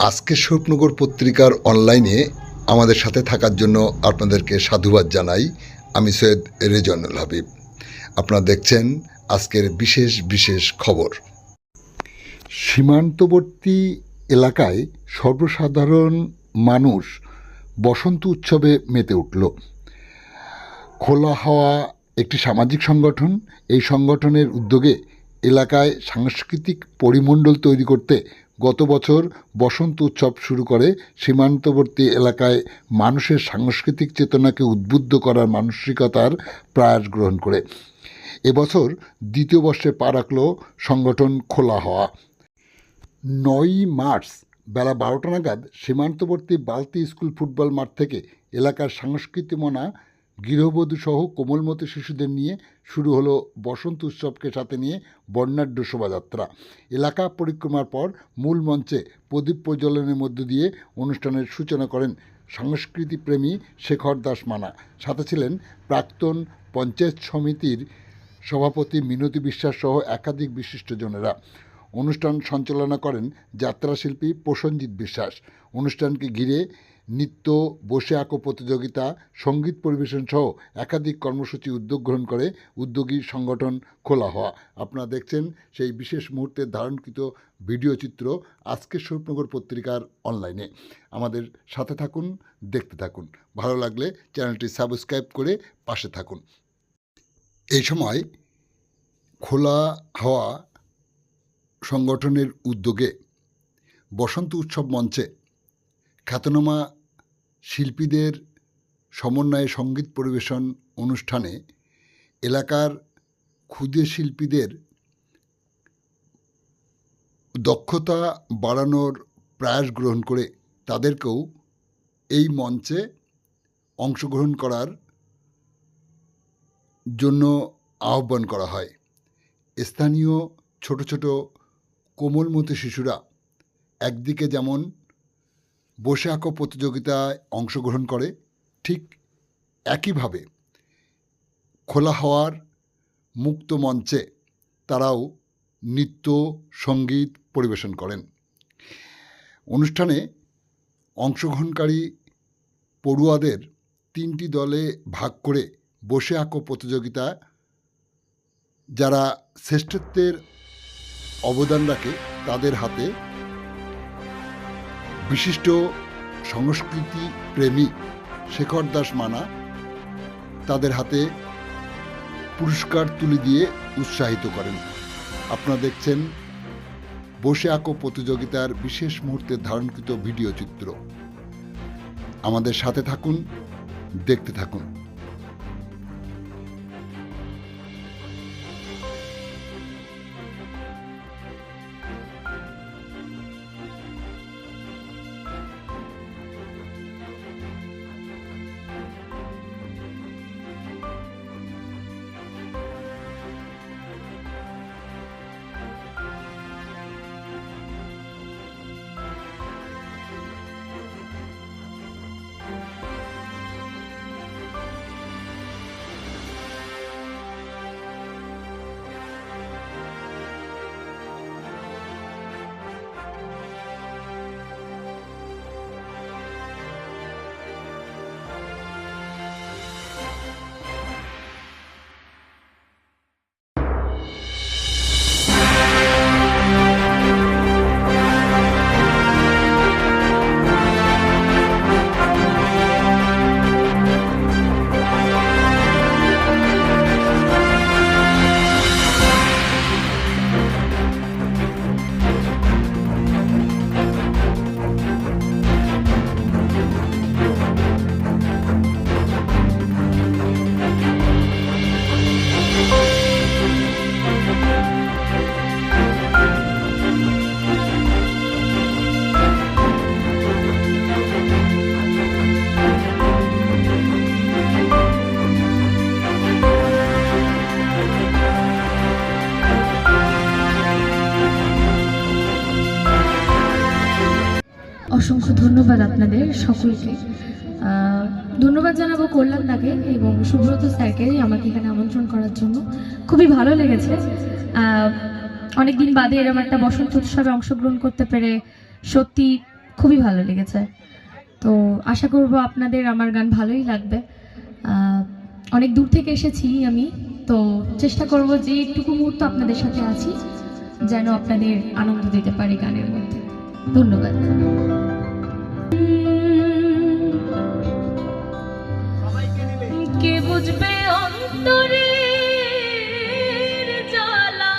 আজকে স্বরূপনগর পত্রিকার অনলাইনে আমাদের সাথে থাকার জন্য আপনাদেরকে সাধুবাদ জানাই। আমি সৈয়দ রেজওয়ানুল হাবিব। আপনারা দেখছেন আজকের বিশেষ বিশেষ খবর। সীমান্তবর্তী এলাকায় সর্বসাধারণ মানুষ বসন্ত উৎসবে মেতে উঠল। খোলা হাওয়া একটি সামাজিক সংগঠন। এই সংগঠনের উদ্যোগে এলাকায় সাংস্কৃতিক পরিমণ্ডল তৈরি করতে গত বছর বসন্ত উৎসব শুরু করে সীমান্তবর্তী এলাকায় মানুষের সাংস্কৃতিক চেতনাকে উদ্বুদ্ধ করার মানসিকতার প্রয়াস গ্রহণ করে এবছর দ্বিতীয় বর্ষে পা রাখল সংগঠন খোলা হাওয়া। 9ই মার্চ বেলা 12টা নাগাদ সীমান্তবর্তী বালতি স্কুল ফুটবল মাঠ থেকে এলাকার সংস্কৃতিমনা গৃহবধূসহ কোমলমতি শিশুদের নিয়ে শুরু হলো বসন্ত উৎসবকে সাথে নিয়ে বর্ণাঢ্য শোভাযাত্রা। এলাকা পরিক্রমার পর মূল মঞ্চে প্রদীপ প্রজ্বলনের মধ্য দিয়ে অনুষ্ঠানের সূচনা করেন সংস্কৃতিপ্রেমী শেখর দাস মানা। সাথে ছিলেন প্রাক্তন পঞ্চায়েত সমিতির সভাপতি মিনতি বিশ্বাস সহ একাধিক বিশিষ্টজনেরা। অনুষ্ঠান সঞ্চালনা করেন যাত্রাশিল্পী প্রসেনজিৎ বিশ্বাস। অনুষ্ঠানকে ঘিরে নৃত্য, বসে আঁকো প্রতিযোগিতা, সঙ্গীত পরিবেশন সহ একাধিক কর্মসূচি উদ্যোগ গ্রহণ করে উদ্যোগী সংগঠন খোলা হাওয়া। আপনারা দেখছেন সেই বিশেষ মুহূর্তের ধারণকৃত ভিডিও চিত্র আজকের স্বরূপনগর পত্রিকার অনলাইনে। আমাদের সাথে থাকুন, দেখতে থাকুন। ভালো লাগলে চ্যানেলটি সাবস্ক্রাইব করে পাশে থাকুন। এই সময় খোলা হাওয়া সংগঠনের উদ্যোগে বসন্ত উৎসব মঞ্চে খ্যাতনামা শিল্পীদের সমন্বয়ে সঙ্গীত পরিবেশন অনুষ্ঠানে এলাকার ক্ষুদে শিল্পীদের দক্ষতা বাড়ানোর প্রয়াস গ্রহণ করে তাদেরকেও এই মঞ্চে অংশগ্রহণ করার জন্য আহ্বান করা হয়। স্থানীয় ছোট ছোট কোমলমতি শিশুরা একদিকে যেমন বসে আঁকো প্রতিযোগিতায় অংশগ্রহণ করে, ঠিক একইভাবে খোলা হাওয়ার মুক্ত মঞ্চে তারাও নৃত্য সঙ্গীত পরিবেশন করেন। অনুষ্ঠানে অংশগ্রহণকারী পড়ুয়াদের 3টি দলে ভাগ করে বসে আঁকো প্রতিযোগিতা যারা শ্রেষ্ঠত্বের অবদান রাখে তাদের হাতে বিশিষ্ট সংস্কৃতি প্রেমী শেখর দাস মানা তাদের হাতে পুরস্কার তুলে দিয়ে উৎসাহিত করেন। আপনারা দেখছেন বসে আঁকো প্রতিযোগিতার বিশেষ মুহূর্তের ধারণকৃত ভিডিও চিত্র। আমাদের সাথে থাকুন, দেখতে থাকুন। অসংখ্য ধন্যবাদ আপনাদের সকলকে। ধন্যবাদ জানাবো কল্যাণদাকে এবং সুব্রত স্যারকে আমাকে এখানে আমন্ত্রণ করার জন্য। খুবই ভালো লেগেছে। অনেকদিন বাদে এরকম একটা বসন্ত উৎসবে অংশগ্রহণ করতে পেরে সত্যি খুবই ভালো লেগেছে। তো আশা করব আপনাদের আমার গান ভালোই লাগবে। অনেক দূর থেকে এসেছি আমি, তো চেষ্টা করব যে একটুকু মুহূর্ত আপনাদের সাথে আছি যেন আপনাদের আনন্দ দিতে পারি গানের মধ্যে। ধন্যবাদ। কে বুঝবে অন্তরের জ্বালা,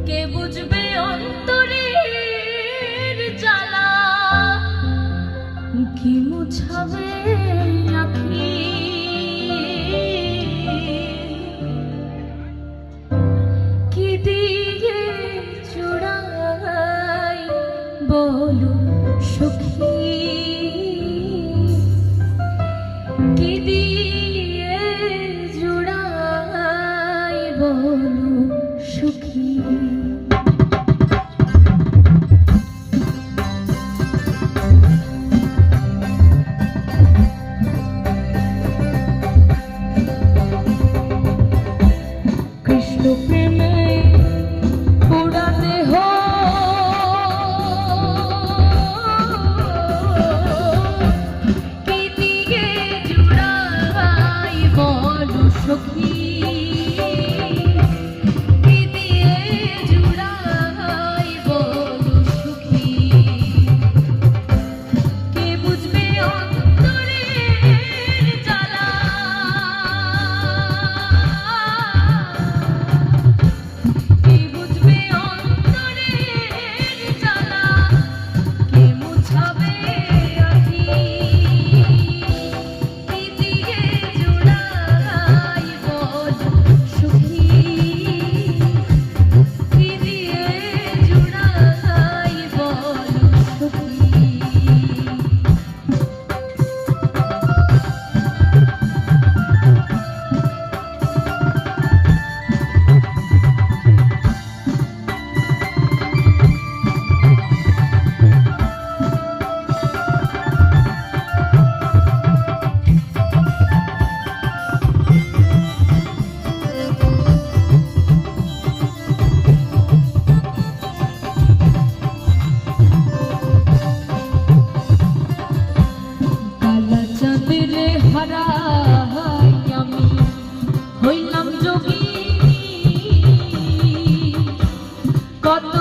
কে বুঝবে অন্তরের জ্বালা, কি মুছাবে আঁখি, কি দিয়ে জোড়াই বলো সখী, কি দিয়ে জোড়াই বলো সখী। কৃষ্ণ প্রেমে পুরা দেহ, কি দিয়ে জুড়াই বলো সখী, কি দিয়ে জুড়াই বলো সখী, কে বুঝবে অন্তরের জ্বালা, কে বুঝবে অন্তরের জ্বালা, কে মুছাবে আঁখি, কি দিয়ে জোড়াই বলো সখী, কি দিয়ে জোড়াই বলো সখী। কালা চাঁদের হারাই আমি হইলাম যোগী, কত